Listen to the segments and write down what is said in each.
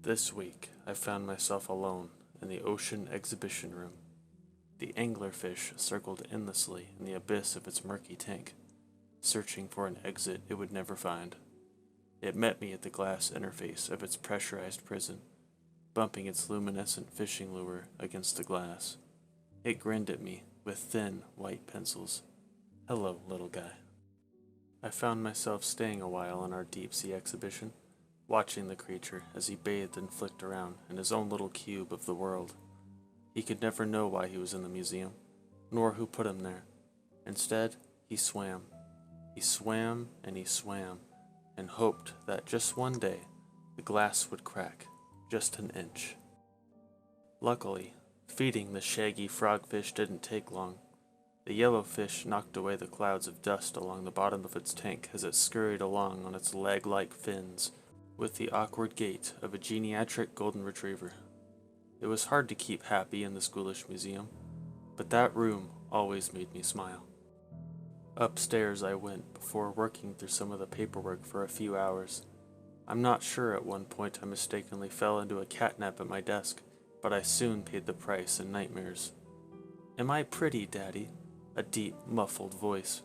This week, I found myself alone in the ocean exhibition room. The anglerfish circled endlessly in the abyss of its murky tank, searching for an exit it would never find. It met me at the glass interface of its pressurized prison, bumping its luminescent fishing lure against the glass. It grinned at me with thin, white pencils. "Hello, little guy." I found myself staying a while in our deep-sea exhibition, watching the creature as he bathed and flicked around in his own little cube of the world. He could never know why he was in the museum, nor who put him there. Instead, he swam. He swam and he swam, and hoped that just one day the glass would crack, just an inch. Luckily, feeding the shaggy frogfish didn't take long. The yellowfish knocked away the clouds of dust along the bottom of its tank as it scurried along on its leg-like fins, with the awkward gait of a geriatric golden retriever. It was hard to keep happy in this ghoulish museum, but that room always made me smile. Upstairs I went before working through some of the paperwork for a few hours. I'm not sure at one point I mistakenly fell into a catnap at my desk, but I soon paid the price in nightmares. "Am I pretty, Daddy?" A deep, muffled voice.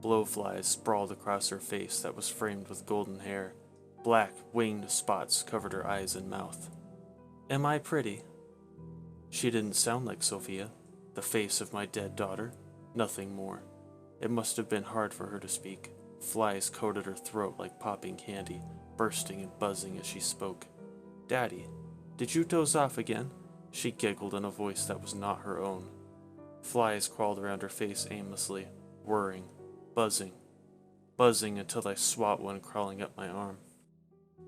Blowflies sprawled across her face that was framed with golden hair. Black, winged spots covered her eyes and mouth. "Am I pretty?" She didn't sound like Sophia, the face of my dead daughter. Nothing more. It must have been hard for her to speak. Flies coated her throat like popping candy, bursting and buzzing as she spoke. "Daddy, did you doze off again?" She giggled in a voice that was not her own. Flies crawled around her face aimlessly, whirring, buzzing until I swat one crawling up my arm.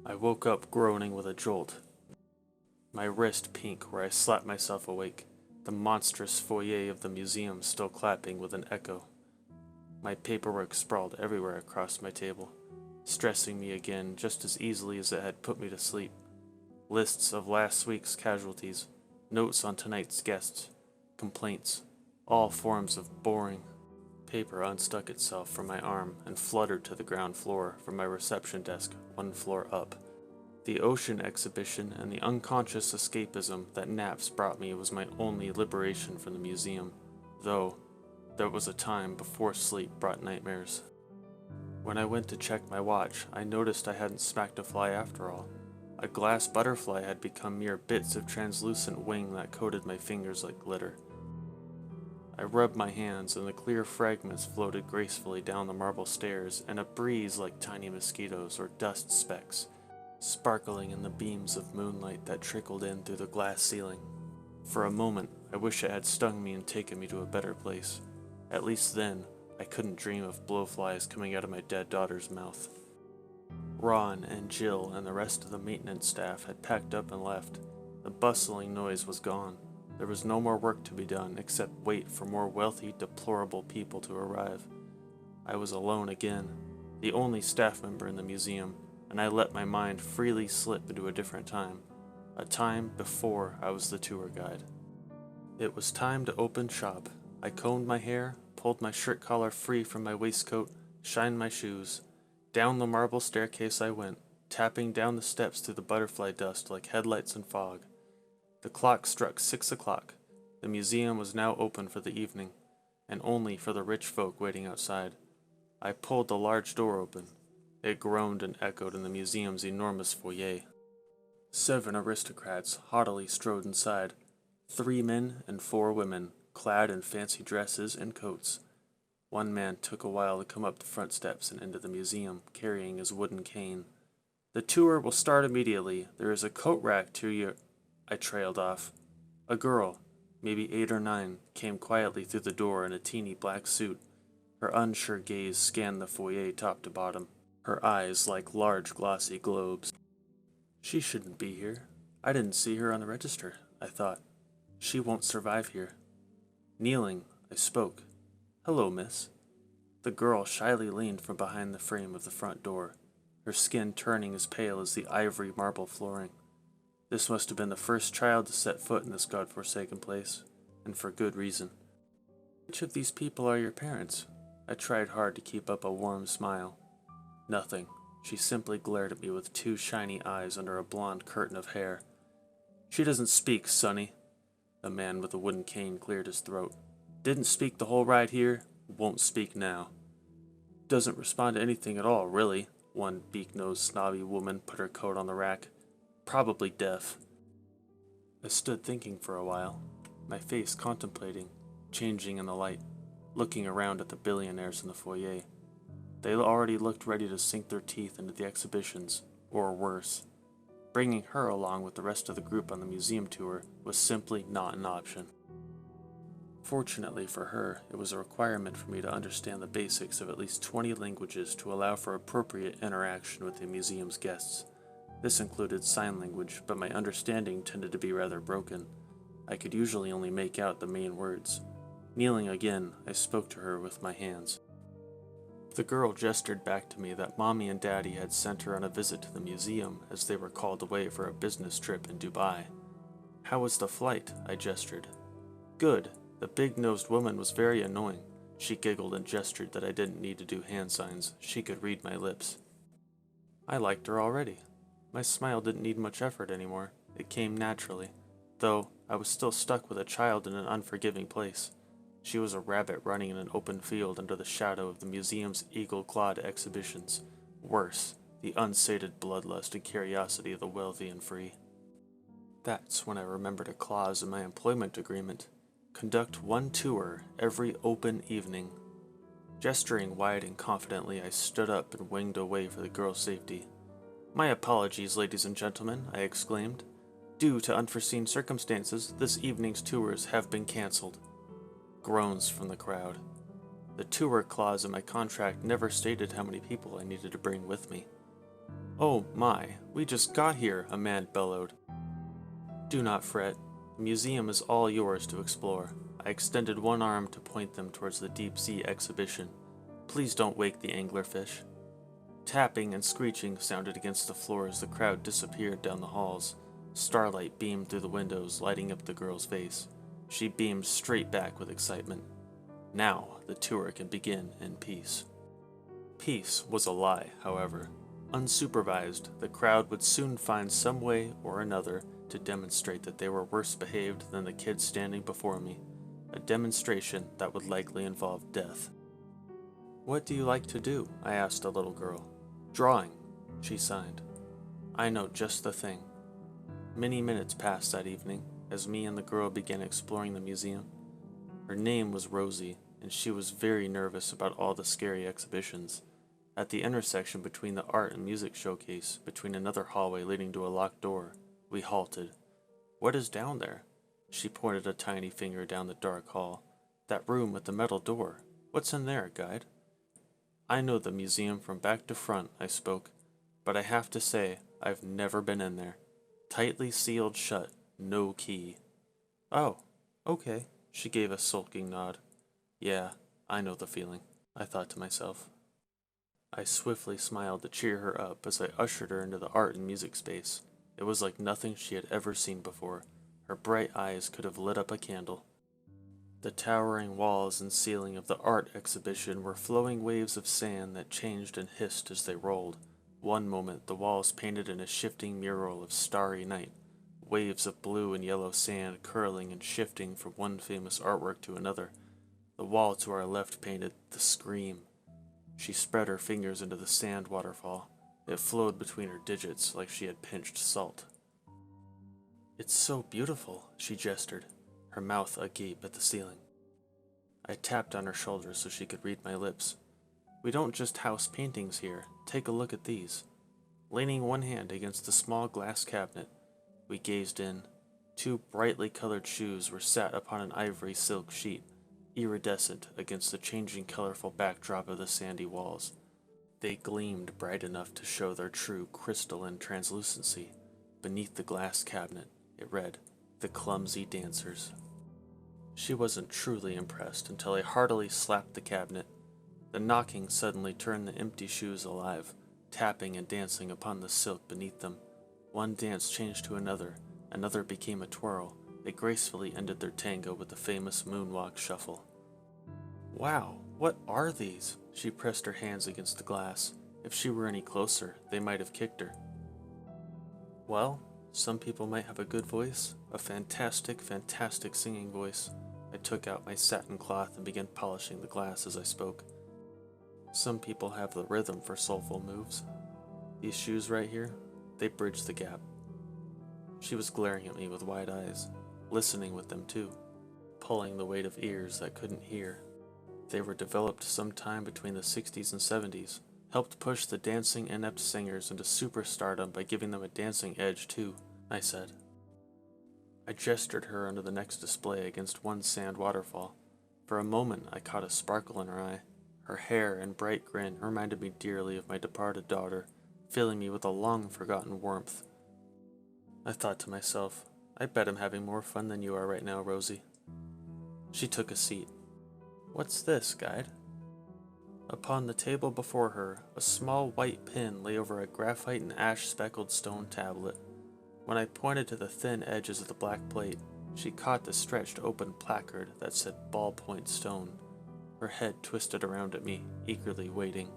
I woke up groaning with a jolt, my wrist pink where I slapped myself awake, the monstrous foyer of the museum still clapping with an echo. My paperwork sprawled everywhere across my table, stressing me again just as easily as it had put me to sleep. Lists of last week's casualties, notes on tonight's guests, complaints, all forms of boring. Paper unstuck itself from my arm and fluttered to the ground floor from my reception desk, one floor up. The ocean exhibition and the unconscious escapism that naps brought me was my only liberation from the museum, though there was a time before sleep brought nightmares. When I went to check my watch, I noticed I hadn't smacked a fly after all. A glass butterfly had become mere bits of translucent wing that coated my fingers like glitter. I rubbed my hands, and the clear fragments floated gracefully down the marble stairs in a breeze like tiny mosquitoes or dust specks, sparkling in the beams of moonlight that trickled in through the glass ceiling. For a moment, I wish it had stung me and taken me to a better place. At least then, I couldn't dream of blowflies coming out of my dead daughter's mouth. Ron and Jill and the rest of the maintenance staff had packed up and left. The bustling noise was gone. There was no more work to be done except wait for more wealthy, deplorable people to arrive. I was alone again, the only staff member in the museum, and I let my mind freely slip into a different time, a time before I was the tour guide. It was time to open shop. I combed my hair, pulled my shirt collar free from my waistcoat, shined my shoes. Down the marble staircase I went, tapping down the steps through the butterfly dust like headlights in fog. The clock struck 6 o'clock. The museum was now open for the evening, and only for the rich folk waiting outside. I pulled the large door open. It groaned and echoed in the museum's enormous foyer. 7 aristocrats haughtily strode inside, 3 men and 4 women, clad in fancy dresses and coats. One man took a while to come up the front steps and into the museum, carrying his wooden cane. "The tour will start immediately. There is a coat rack to your—" I trailed off. A girl, maybe 8 or 9, came quietly through the door in a teeny black suit. Her unsure gaze scanned the foyer top to bottom, her eyes like large glossy globes. "She shouldn't be here. I didn't see her on the register," I thought. "She won't survive here." Kneeling, I spoke. "Hello, miss." The girl shyly leaned from behind the frame of the front door, her skin turning as pale as the ivory marble flooring. This must have been the first child to set foot in this godforsaken place, and for good reason. "Which of these people are your parents?" I tried hard to keep up a warm smile. "Nothing. She simply glared at me with two shiny eyes under a blonde curtain of hair. "She doesn't speak, Sonny." The man with the wooden cane cleared his throat. "Didn't speak the whole ride here, won't speak now." "Doesn't respond to anything at all, really." One beak-nosed snobby woman put her coat on the rack. "Probably deaf." I stood thinking for a while, my face contemplating, changing in the light, looking around at the billionaires in the foyer. They already looked ready to sink their teeth into the exhibitions, or worse. Bringing her along with the rest of the group on the museum tour was simply not an option. Fortunately for her, it was a requirement for me to understand the basics of at least 20 languages to allow for appropriate interaction with the museum's guests. This included sign language, but my understanding tended to be rather broken. I could usually only make out the main words. Kneeling again, I spoke to her with my hands. The girl gestured back to me that Mommy and Daddy had sent her on a visit to the museum as they were called away for a business trip in Dubai. "How was the flight?" I gestured. "Good. The big-nosed woman was very annoying." She giggled and gestured that I didn't need to do hand signs. She could read my lips. I liked her already. My smile didn't need much effort anymore. It came naturally, though I was still stuck with a child in an unforgiving place. She was a rabbit running in an open field under the shadow of the museum's eagle-clawed exhibitions. Worse, the unsated bloodlust and curiosity of the wealthy and free. That's when I remembered a clause in my employment agreement. Conduct one tour every open evening. Gesturing wide and confidently, I stood up and winged away for the girl's safety. "My apologies, ladies and gentlemen," I exclaimed. "Due to unforeseen circumstances, this evening's tours have been cancelled." Groans from the crowd. The tour clause in my contract never stated how many people I needed to bring with me. "Oh my, we just got here," a man bellowed. "Do not fret. The museum is all yours to explore." I extended one arm to point them towards the deep-sea exhibition. "Please don't wake the anglerfish." Tapping and screeching sounded against the floor as the crowd disappeared down the halls. Starlight beamed through the windows, lighting up the girl's face. She beamed straight back with excitement. Now the tour can begin in peace. Peace was a lie, however. Unsupervised, the crowd would soon find some way or another to demonstrate that they were worse behaved than the kids standing before me. A demonstration that would likely involve death. "What do you like to do?" I asked a little girl. "Drawing," she signed. "I know just the thing." Many minutes passed that evening as me and the girl began exploring the museum. Her name was Rosie, and she was very nervous about all the scary exhibitions. At the intersection between the art and music showcase, between another hallway leading to a locked door, we halted. "What is down there?" She pointed a tiny finger down the dark hall. "That room with the metal door. What's in there, guide?" "I know the museum from back to front," I spoke, "but I have to say I've never been in there. Tightly sealed shut, no key." "Oh, okay," she gave a sulking nod. "Yeah, I know the feeling," I thought to myself. I swiftly smiled to cheer her up as I ushered her into the art and music space. It was like nothing she had ever seen before. Her bright eyes could have lit up a candle. The towering walls and ceiling of the art exhibition were flowing waves of sand that changed and hissed as they rolled. One moment the walls painted in a shifting mural of starry night, waves of blue and yellow sand curling and shifting from one famous artwork to another. The wall to our left painted "The Scream." She spread her fingers into the sand waterfall. It flowed between her digits like she had pinched salt. "It's so beautiful," she gestured, her mouth agape at the ceiling. I tapped on her shoulder so she could read my lips. "We don't just house paintings here. Take a look at these." Leaning one hand against the small glass cabinet, we gazed in. Two brightly colored shoes were set upon an ivory silk sheet, iridescent against the changing colorful backdrop of the sandy walls. They gleamed bright enough to show their true crystalline translucency. Beneath the glass cabinet, it read, "The Clumsy Dancers." She wasn't truly impressed until I heartily slapped the cabinet. The knocking suddenly turned the empty shoes alive, tapping and dancing upon the silk beneath them. One dance changed to another, another became a twirl. They gracefully ended their tango with the famous moonwalk shuffle. "Wow, what are these?" She pressed her hands against the glass. If she were any closer, they might have kicked her. Well, some people might have a good voice, a fantastic, fantastic singing voice. I took out my satin cloth and began polishing the glass as I spoke. Some people have the rhythm for soulful moves. These shoes right here, they bridge the gap. She was glaring at me with wide eyes, listening with them too, pulling the weight of ears that couldn't hear. They were developed sometime between the 60s and 70s, helped push the dancing inept singers into superstardom by giving them a dancing edge too, I said. I gestured her under the next display against one sand waterfall. For a moment I caught a sparkle in her eye. Her hair and bright grin reminded me dearly of my departed daughter, filling me with a long-forgotten warmth. I thought to myself, I bet I'm having more fun than you are right now, Rosie. She took a seat. What's this, guide? Upon the table before her, a small white pin lay over a graphite and ash-speckled stone tablet. When I pointed to the thin edges of the black plate, she caught the stretched open placard that said ballpoint stone. Her head twisted around at me, eagerly waiting.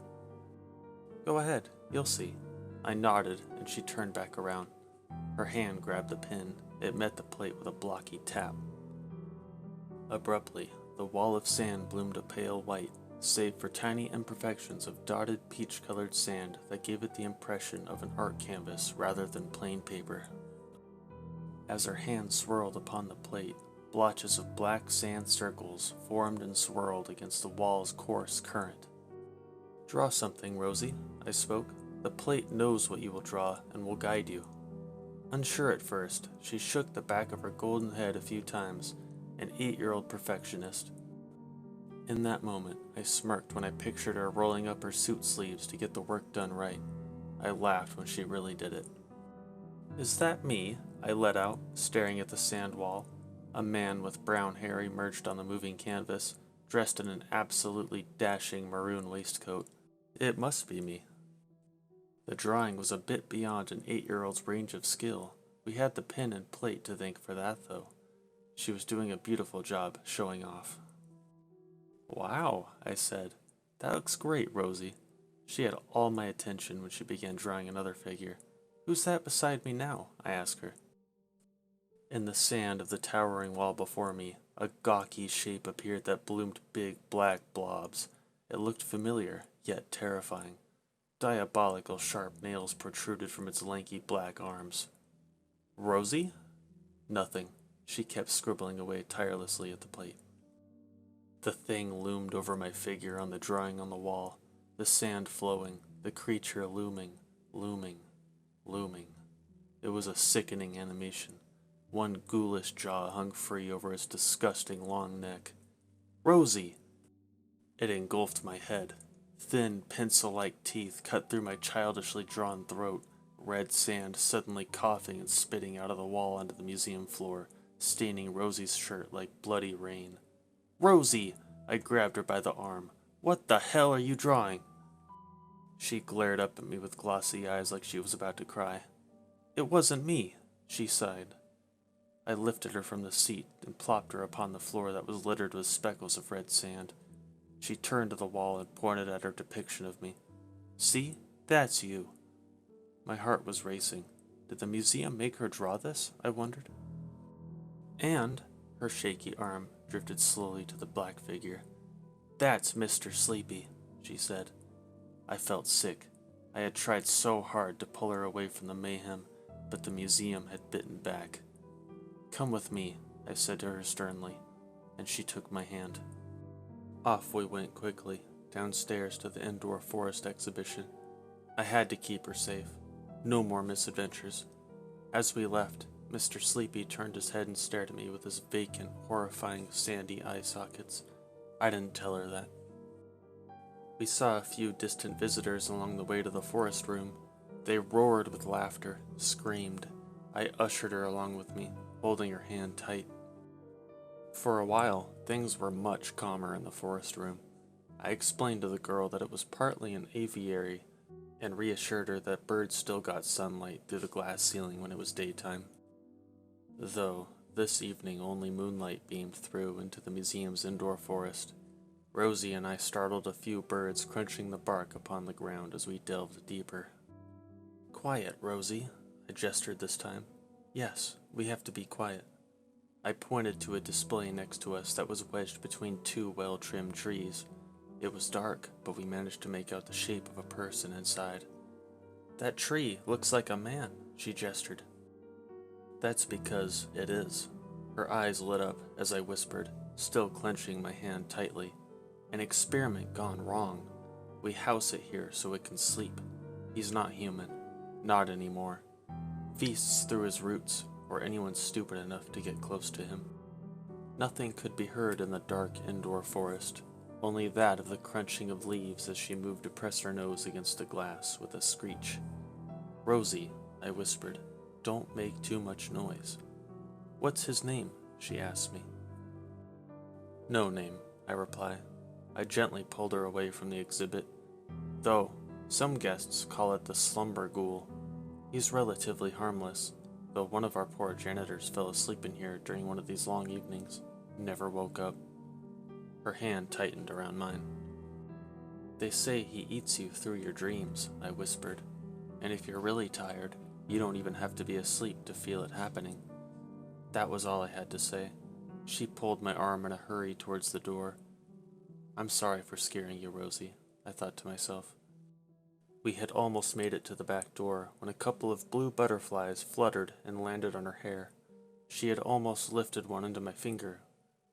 Go ahead, you'll see. I nodded, and she turned back around. Her hand grabbed the pin. It met the plate with a blocky tap. Abruptly, the wall of sand bloomed a pale white, save for tiny imperfections of dotted peach-colored sand that gave it the impression of an art canvas rather than plain paper. As her hand swirled upon the plate, blotches of black sand circles formed and swirled against the wall's coarse current. Draw something, Rosie, I spoke. The plate knows what you will draw and will guide you. Unsure at first, she shook the back of her golden head a few times, an 8-year-old perfectionist. In that moment, I smirked when I pictured her rolling up her suit sleeves to get the work done right. I laughed when she really did it. Is that me? I let out, staring at the sand wall. A man with brown hair emerged on the moving canvas, dressed in an absolutely dashing maroon waistcoat. It must be me. The drawing was a bit beyond an 8-year-old's range of skill. We had the pin and plate to thank for that, though. She was doing a beautiful job showing off. Wow, I said. That looks great, Rosie. She had all my attention when she began drawing another figure. Who's that beside me now? I asked her. In the sand of the towering wall before me, a gawky shape appeared that bloomed big black blobs. It looked familiar, yet terrifying. Diabolical sharp nails protruded from its lanky black arms. Rosie? Nothing. She kept scribbling away tirelessly at the plate. The thing loomed over my figure on the drawing on the wall, the sand flowing, the creature looming, looming, looming. It was a sickening animation. One ghoulish jaw hung free over its disgusting long neck. Rosie! It engulfed my head. Thin, pencil-like teeth cut through my childishly drawn throat, red sand suddenly coughing and spitting out of the wall onto the museum floor, staining Rosie's shirt like bloody rain. Rosie! I grabbed her by the arm. What the hell are you drawing? She glared up at me with glossy eyes like she was about to cry. It wasn't me, she sighed. I lifted her from the seat and plopped her upon the floor that was littered with speckles of red sand. She turned to the wall and pointed at her depiction of me. See? That's you. My heart was racing. Did the museum make her draw this? I wondered. And her shaky arm drifted slowly to the black figure. That's Mr. Sleepy, she said. I felt sick. I had tried so hard to pull her away from the mayhem, but the museum had bitten back. Come with me, I said to her sternly, and she took my hand. Off we went quickly, downstairs to the indoor forest exhibition. I had to keep her safe. No more misadventures. As we left, Mr. Sleepy turned his head and stared at me with his vacant, horrifying, sandy eye sockets. I didn't tell her that. We saw a few distant visitors along the way to the forest room. They roared with laughter, screamed. I ushered her along with me, holding her hand tight. For a while, things were much calmer in the forest room. I explained to the girl that it was partly an aviary, and reassured her that birds still got sunlight through the glass ceiling when it was daytime. Though, this evening only moonlight beamed through into the museum's indoor forest. Rosie and I startled a few birds crunching the bark upon the ground as we delved deeper. Quiet, Rosie, I gestured this time. Yes, we have to be quiet. I pointed to a display next to us that was wedged between two well-trimmed trees. It was dark, but we managed to make out the shape of a person inside. That tree looks like a man, she gestured. That's because it is. Her eyes lit up as I whispered, still clenching my hand tightly. An experiment gone wrong. We house it here so it can sleep. He's not human. Not anymore. Feasts through his roots, or anyone stupid enough to get close to him. Nothing could be heard in the dark indoor forest, only that of the crunching of leaves as she moved to press her nose against the glass with a screech. Rosie, I whispered, don't make too much noise. What's his name? She asked me. No name, I reply. I gently pulled her away from the exhibit, though some guests call it the slumber ghoul. He's relatively harmless, though one of our poor janitors fell asleep in here during one of these long evenings, never woke up. Her hand tightened around mine. They say he eats you through your dreams, I whispered, and if you're really tired, you don't even have to be asleep to feel it happening. That was all I had to say. She pulled my arm in a hurry towards the door. I'm sorry for scaring you, Rosie, I thought to myself. We had almost made it to the back door when a couple of blue butterflies fluttered and landed on her hair. She had almost lifted one into my finger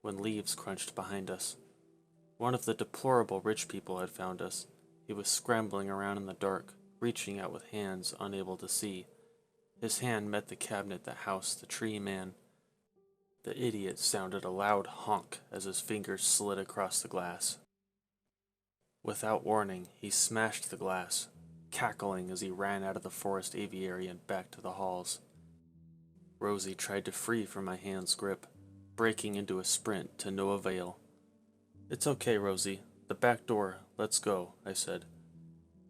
when leaves crunched behind us. One of the deplorable rich people had found us. He was scrambling around in the dark, reaching out with hands unable to see. His hand met the cabinet that housed the tree man. The idiot sounded a loud honk as his fingers slid across the glass. Without warning, he smashed the glass, cackling as he ran out of the forest aviary and back to the halls. Rosie tried to free from my hand's grip, breaking into a sprint to no avail. It's okay, Rosie. The back door. Let's go, I said.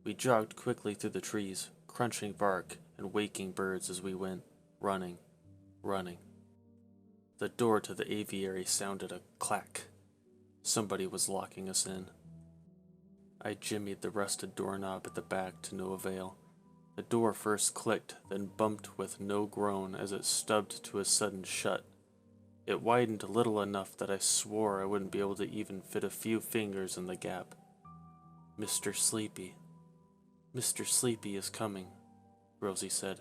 We jogged quickly through the trees, crunching bark and waking birds as we went, running. The door to the aviary sounded a clack. Somebody was locking us in. I jimmied the rusted doorknob at the back to no avail. The door first clicked, then bumped with no groan as it stubbed to a sudden shut. It widened little enough that I swore I wouldn't be able to even fit a few fingers in the gap. Mr. Sleepy is coming, Rosie said.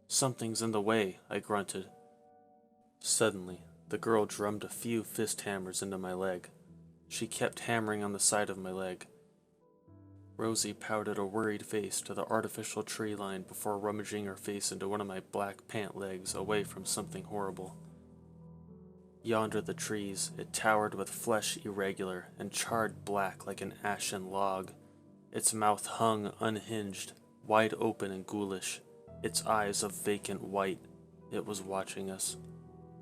Something's in the way, I grunted. Suddenly, the girl drummed a few fist hammers into my leg. She kept hammering on the side of my leg. Rosie pouted a worried face to the artificial tree line before rummaging her face into one of my black pant legs away from something horrible. Yonder the trees, it towered with flesh irregular and charred black like an ashen log. Its mouth hung unhinged, wide open and ghoulish, its eyes of vacant white. It was watching us.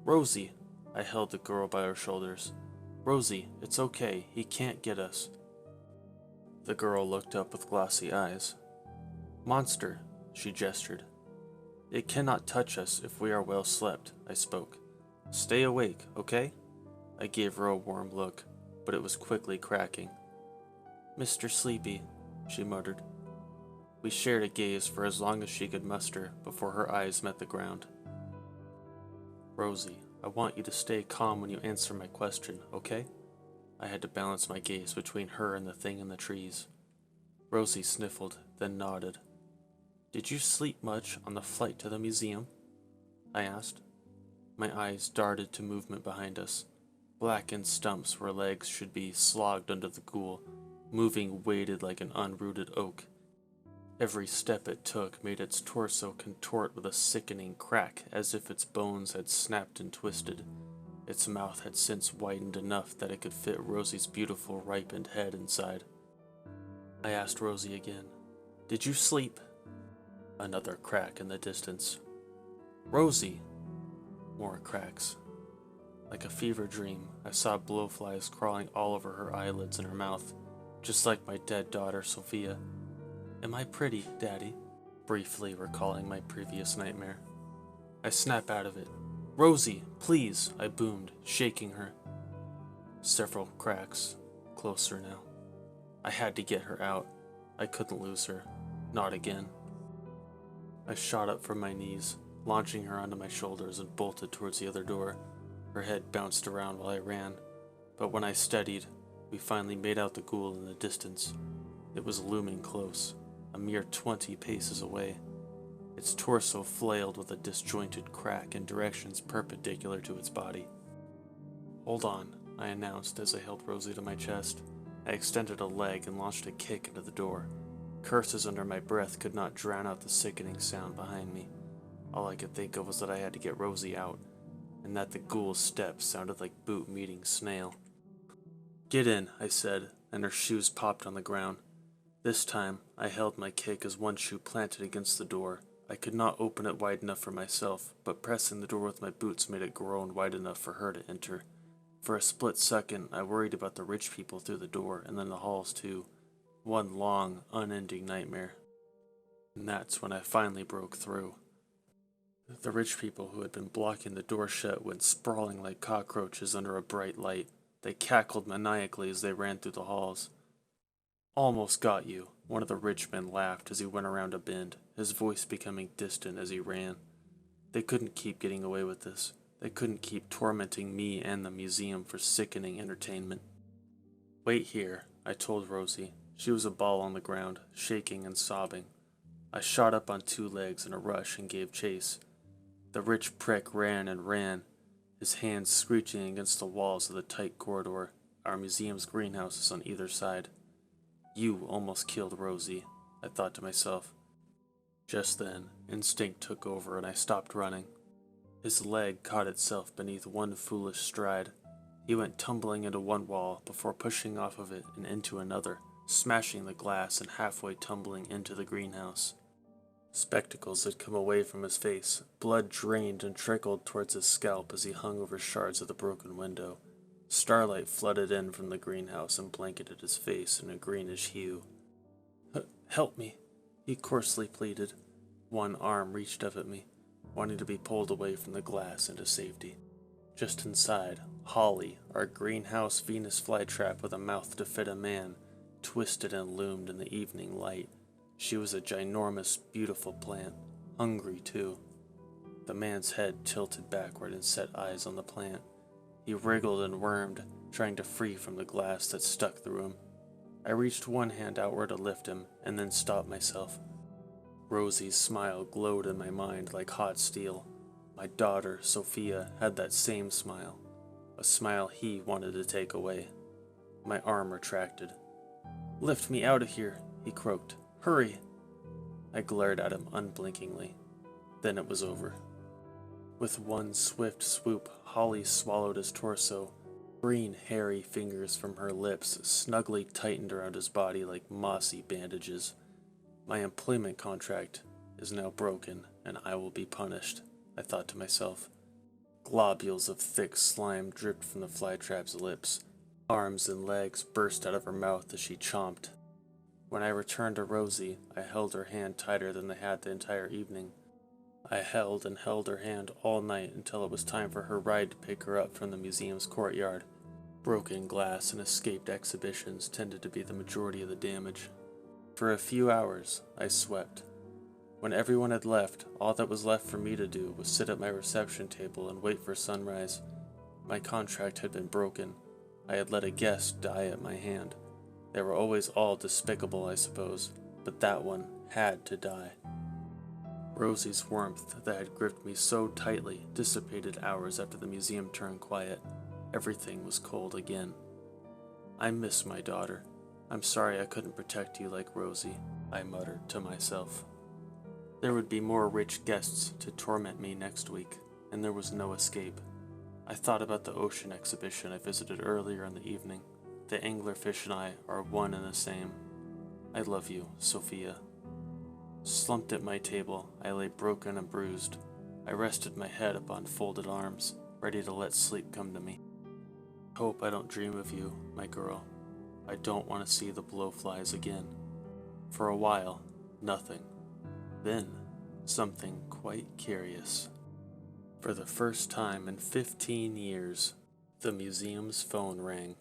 Rosie, I held the girl by her shoulders. Rosie, it's okay, he can't get us. The girl looked up with glossy eyes. Monster, she gestured. It cannot touch us if we are well slept, I spoke. Stay awake, okay? I gave her a warm look, but it was quickly cracking. Mr. Sleepy, she muttered. We shared a gaze for as long as she could muster before her eyes met the ground. Rosie, I want you to stay calm when you answer my question, okay? I had to balance my gaze between her and the thing in the trees. Rosie sniffled, then nodded. Did you sleep much on the flight to the museum? I asked. My eyes darted to movement behind us. Blackened stumps where legs should be slogged under the ghoul, moving weighted like an unrooted oak. Every step it took made its torso contort with a sickening crack as if its bones had snapped and twisted. Its mouth had since widened enough that it could fit Rosie's beautiful ripened head inside. I asked Rosie again, Did you sleep? Another crack in the distance. Rosie! More cracks. Like a fever dream, I saw blowflies crawling all over her eyelids and her mouth, just like my dead daughter Sophia. Am I pretty, Daddy? Briefly recalling my previous nightmare. I snap out of it. Rosie, please, I boomed, shaking her. Several cracks, closer now. I had to get her out. I couldn't lose her. Not again. I shot up from my knees, launching her onto my shoulders, and bolted towards the other door. Her head bounced around while I ran, but when I steadied, we finally made out the ghoul in the distance. It was looming close, a mere 20 paces away. Its torso flailed with a disjointed crack in directions perpendicular to its body. "Hold on," I announced as I held Rosie to my chest. I extended a leg and launched a kick into the door. Curses under my breath could not drown out the sickening sound behind me. All I could think of was that I had to get Rosie out, and that the ghoul's steps sounded like boot meeting snail. "Get in," I said, and her shoes popped on the ground. This time, I held my kick as one shoe planted against the door. I could not open it wide enough for myself, but pressing the door with my boots made it groan wide enough for her to enter. For a split second, I worried about the rich people through the door, and then the halls too. One long, unending nightmare. And that's when I finally broke through. The rich people who had been blocking the door shut went sprawling like cockroaches under a bright light. They cackled maniacally as they ran through the halls. "Almost got you," one of the rich men laughed as he went around a bend, his voice becoming distant as he ran. They couldn't keep getting away with this. They couldn't keep tormenting me and the museum for sickening entertainment. "Wait here," I told Rosie. She was a ball on the ground, shaking and sobbing. I shot up on two legs in a rush and gave chase. The rich prick ran and ran, his hands screeching against the walls of the tight corridor. Our museum's greenhouses on either side. "You almost killed Rosie," I thought to myself. Just then, instinct took over and I stopped running. His leg caught itself beneath one foolish stride. He went tumbling into one wall before pushing off of it and into another, smashing the glass and halfway tumbling into the greenhouse. Spectacles had come away from his face. Blood drained and trickled towards his scalp as he hung over shards of the broken window. Starlight flooded in from the greenhouse and blanketed his face in a greenish hue. "Help me," he coarsely pleaded. One arm reached up at me, wanting to be pulled away from the glass into safety. Just inside, Holly, our greenhouse Venus flytrap with a mouth to fit a man, twisted and loomed in the evening light. She was a ginormous, beautiful plant, hungry too. The man's head tilted backward and set eyes on the plant. He wriggled and wormed, trying to free from the glass that stuck through him. I reached one hand outward to lift him, and then stopped myself. Rosie's smile glowed in my mind like hot steel. My daughter, Sophia, had that same smile, a smile he wanted to take away. My arm retracted. "Lift me out of here," he croaked. "Hurry!" I glared at him unblinkingly. Then it was over. With one swift swoop, Holly swallowed his torso. Green, hairy fingers from her lips snugly tightened around his body like mossy bandages. My employment contract is now broken, and I will be punished, I thought to myself. Globules of thick slime dripped from the flytrap's lips. Arms and legs burst out of her mouth as she chomped. When I returned to Rosie, I held her hand tighter than I had the entire evening. I held and held her hand all night until it was time for her ride to pick her up from the museum's courtyard. Broken glass and escaped exhibitions tended to be the majority of the damage. For a few hours, I swept. When everyone had left, all that was left for me to do was sit at my reception table and wait for sunrise. My contract had been broken. I had let a guest die at my hand. They were always all despicable, I suppose, but that one had to die. Rosie's warmth that had gripped me so tightly dissipated hours after the museum turned quiet. Everything was cold again. "I miss my daughter. I'm sorry I couldn't protect you like Rosie," I muttered to myself. There would be more rich guests to torment me next week, and there was no escape. I thought about the ocean exhibition I visited earlier in the evening. The anglerfish and I are one and the same. I love you, Sophia. Slumped at my table, I lay broken and bruised. I rested my head upon folded arms, ready to let sleep come to me. Hope I don't dream of you, my girl. I don't want to see the blowflies again. For a while, nothing. Then, something quite curious. For the first time in 15 years, the museum's phone rang.